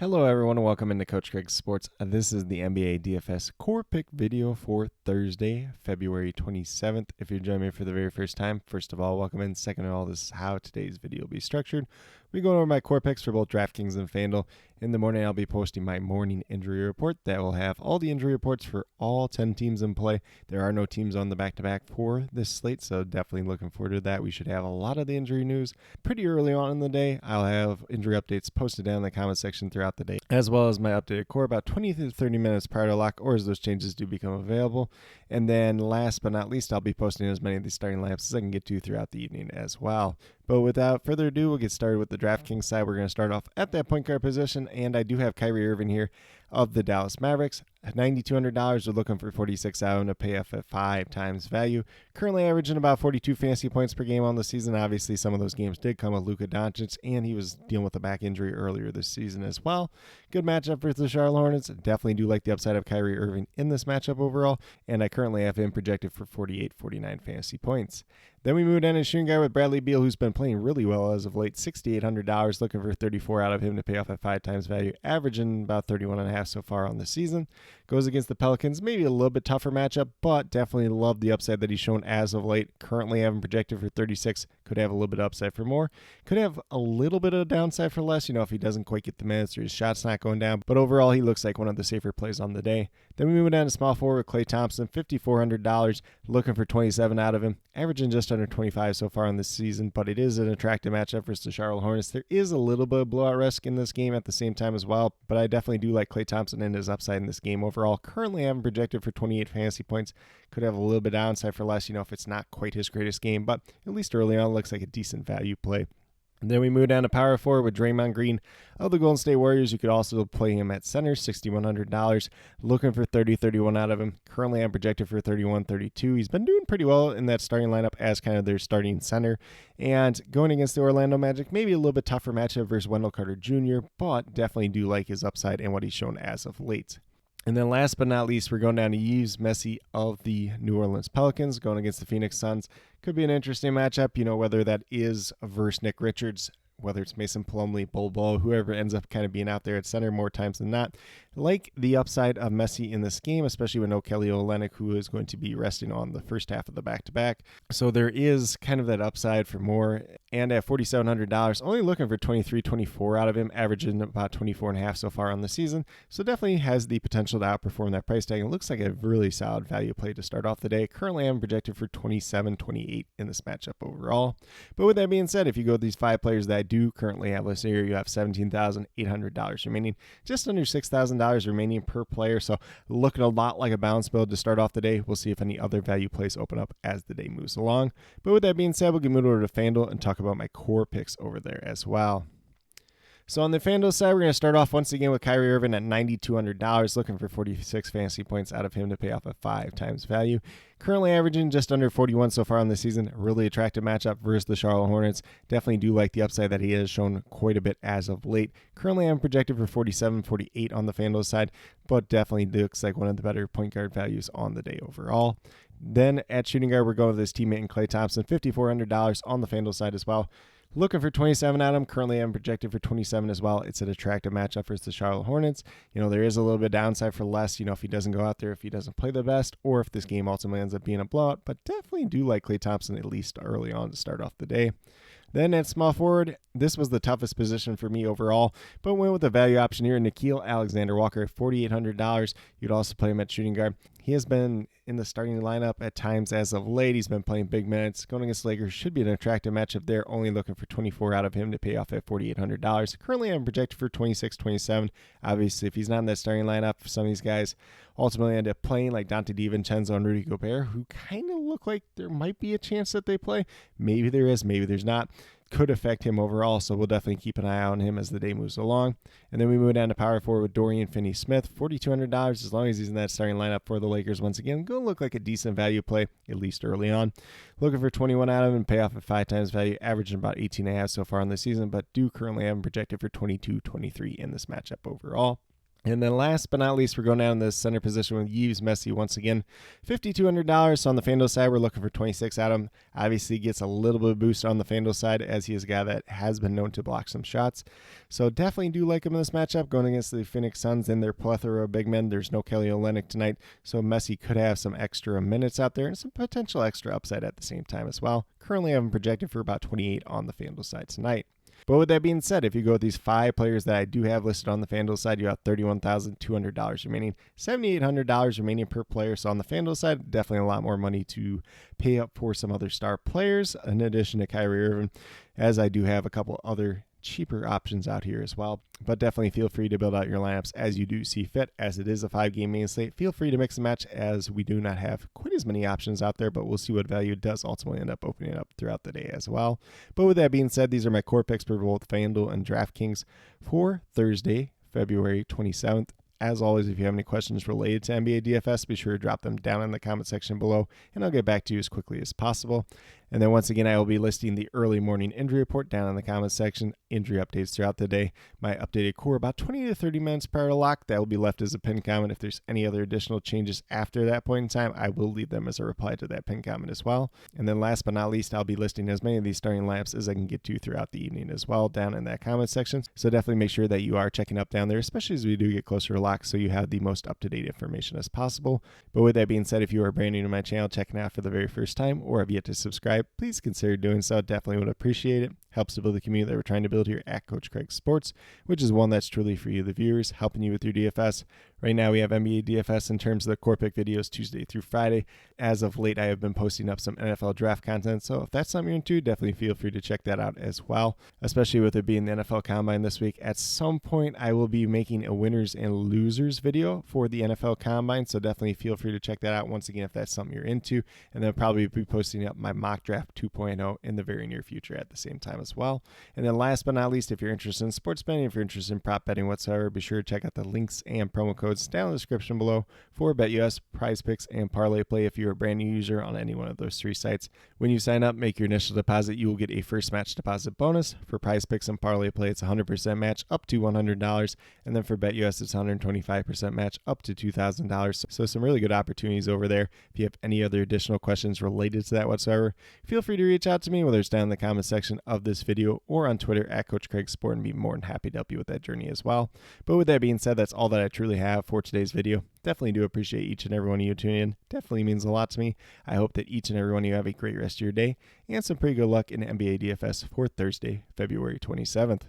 Hello everyone and welcome into Coach Craig's Sports. This is the NBA DFS Core Pick video for Thursday, February 27th. If you're joining me for the very first time, first of all, welcome in. Second of all, this is how today's video will be structured. We go over my core picks for both DraftKings and FanDuel. In the morning, I'll be posting my morning injury report that will have all the injury reports for all 10 teams in play. There are no teams on the back-to-back for this slate, so definitely looking forward to that. We should have a lot of the injury news pretty early on in the day. I'll have injury updates posted down in the comment section throughout the day, as well as my updated core about 20 to 30 minutes prior to lock, or as those changes do become available. And then last but not least, I'll be posting as many of these starting lineups as I can get to throughout the evening as well. But without further ado, we'll get started with the DraftKings side. We're going to start off at that point guard position, and I do have Kyrie Irving here of the Dallas Mavericks. At $9,200, we're looking for 46 out to pay off at 5 times value. Currently averaging about 42 fantasy points per game on the season. Obviously, some of those games did come with Luka Doncic, and he was dealing with a back injury earlier this season as well. Good matchup for the Charlotte Hornets. Definitely do like the upside of Kyrie Irving in this matchup overall, and I currently have him projected for 48, 49 fantasy points. Then we move down to shooting guard with Bradley Beal, who's been playing really well as of late. $6,800, looking for 34 out of him to pay off at 5 times value, averaging about 31.5 so far on the season. Goes against the Pelicans, maybe a little bit tougher matchup, but definitely love the upside that he's shown as of late. Currently having projected for 36, could have a little bit of upside for more. Could have a little bit of downside for less, if he doesn't quite get the minutes or his shot's not going down. But overall, he looks like one of the safer plays on the day. Then we move down to small forward with Klay Thompson, $5,400, looking for 27 out of him, averaging just under 25 so far in this season, but it is an attractive matchup versus the Charlotte Hornets. There is a little bit of blowout risk in this game at the same time as well, but I definitely do like Klay Thompson and his upside in this game overall. Currently having projected for 28 fantasy points. Could have a little bit downside for less, if it's not quite his greatest game, but at least early on, it looks like a decent value play. And then we move down to power forward with Draymond Green of the Golden State Warriors. You could also play him at center, $6,100, looking for 30, 31 out of him. Currently, I'm projected for 31, 32. He's been doing pretty well in that starting lineup as kind of their starting center. And going against the Orlando Magic, maybe a little bit tougher matchup versus Wendell Carter Jr., but definitely do like his upside and what he's shown as of late. And then last but not least, we're going down to Yves Messi of the New Orleans Pelicans, going against the Phoenix Suns. Could be an interesting matchup, whether that is versus Nick Richards, whether it's Mason Plumlee, Bol, whoever ends up kind of being out there at center more times than not. Like the upside of Messi in this game, especially with no Kelly Olynyk, who is going to be resting on the first half of the back-to-back. So there is kind of that upside for more. And at $4,700, only looking for 23, 24 out of him, averaging about 24.5 so far on the season. So definitely has the potential to outperform that price tag. It looks like a really solid value play to start off the day. Currently, I'm projected for 27, 28 in this matchup overall. But with that being said, if you go with these 5 players that I do currently have listed here, you have $17,800 remaining, just under $6,000 remaining per player. So looking a lot like a balance build to start off the day. We'll see if any other value plays open up as the day moves along. But with that being said, we'll get moved over to FanDuel and talk about my core picks over there as well. So on the FanDuel side, we're going to start off once again with Kyrie Irving at $9,200, looking for 46 fantasy points out of him to pay off at 5 times value. Currently averaging just under 41 so far on the season. A really attractive matchup versus the Charlotte Hornets. Definitely do like the upside that he has shown quite a bit as of late. Currently I'm projected for 47, 48 on the FanDuel side, but definitely looks like one of the better point guard values on the day overall. Then at shooting guard, we're going with his teammate in Klay Thompson, $5,400 on the FanDuel side as well. Looking for 27 out of him. Currently, I'm projected for 27 as well. It's an attractive matchup versus the Charlotte Hornets. There is a little bit of downside for less, if he doesn't go out there, if he doesn't play the best, or if this game ultimately ends up being a blowout. But definitely do like Klay Thompson at least early on to start off the day. Then at small forward, this was the toughest position for me overall, but went with a value option here. Nickeil Alexander-Walker at $4,800. You'd also play him at shooting guard. He has been in the starting lineup at times as of late. He's been playing big minutes. Going against Lakers should be an attractive matchup there. Only looking for 24 out of him to pay off at $4,800. Currently, I'm projected for 26, 27. Obviously, if he's not in that starting lineup, some of these guys ultimately end up playing, like Dante DiVincenzo and Rudy Gobert, who kind of look like there might be a chance that they play. Maybe there is, maybe there's not. Could affect him overall, so we'll definitely keep an eye on him as the day moves along. And then we move down to power forward with Dorian Finney-Smith, $4,200, as long as he's in that starting lineup for the Lakers once again. Going to look like a decent value play, at least early on. Looking for 21 out of him and pay off at 5 times value, averaging about 18.5 so far in the season, but do currently have him projected for 22, 23 in this matchup overall. And then last but not least, we're going down in the center position with Yves Messi once again. $5,200. So on the FanDuel side, we're looking for 26 out of him. Obviously gets a little bit of boost on the FanDuel side as he is a guy that has been known to block some shots. So definitely do like him in this matchup going against the Phoenix Suns and their plethora of big men. There's no Kelly Olynyk tonight, so Messi could have some extra minutes out there and some potential extra upside at the same time as well. Currently, I have him projected for about 28 on the FanDuel side tonight. But with that being said, if you go with these 5 players that I do have listed on the FanDuel side, you have $31,200 remaining, $7,800 remaining per player. So on the FanDuel side, definitely a lot more money to pay up for some other star players, in addition to Kyrie Irving, as I do have a couple other cheaper options out here as well. But definitely feel free to build out your lineups as you do see fit, as it is a 5-game main slate. Feel free to mix and match, as we do not have quite as many options out there, but we'll see what value does ultimately end up opening up throughout the day as well. But with that being said, these are my core picks for both FanDuel and DraftKings for Thursday, February 27th. As always, if you have any questions related to NBA DFS, be sure to drop them down in the comment section below, and I'll get back to you as quickly as possible. And then once again, I will be listing the early morning injury report down in the comment section, injury updates throughout the day, my updated core about 20 to 30 minutes prior to lock. That will be left as a pinned comment. If there's any other additional changes after that point in time, I will leave them as a reply to that pinned comment as well. And then last but not least, I'll be listing as many of these starting lineups as I can get to throughout the evening as well down in that comment section. So definitely make sure that you are checking up down there, especially as we do get closer to lock, so you have the most up-to-date information as possible. But with that being said, if you are brand new to my channel, checking out for the very first time, or have yet to subscribe, please consider doing so. Definitely would appreciate it. Helps to build the community that we're trying to build here at Coach Craig Sports, which is one that's truly for you, the viewers, helping you with your DFS. Right now we have NBA DFS in terms of the core pick videos Tuesday through Friday. As of late, I have been posting up some NFL draft content, so if that's something you're into, definitely feel free to check that out as well, especially with it being the NFL Combine this week. At some point, I will be making a winners and losers video for the NFL Combine, so definitely feel free to check that out once again if that's something you're into, and then I'll probably be posting up my mock draft 2.0 in the very near future at the same time as well. And then last but not least, if you're interested in sports betting, if you're interested in prop betting whatsoever, be sure to check out the links and promo codes down in the description below for BetUS, Prize Picks, and Parlay Play. If you're a brand new user on any one of those 3 sites, when you sign up, make your initial deposit, you will get a first match deposit bonus. For Prize Picks and Parlay Play, it's 100% match up to $100, and then for BetUS, it's 125% match up to $2,000. So some really good opportunities over there. If you have any other additional questions related to that whatsoever, feel free to reach out to me, whether it's down in the comment section of this video or on Twitter at Coach Craig Sport, and be more than happy to help you with that journey as well. But with that being said, that's all that I truly have for today's video. Definitely do appreciate each and every one of you tuning in. Definitely means a lot to me. I hope that each and every one of you have a great rest of your day and some pretty good luck in NBA DFS for Thursday, February 27th.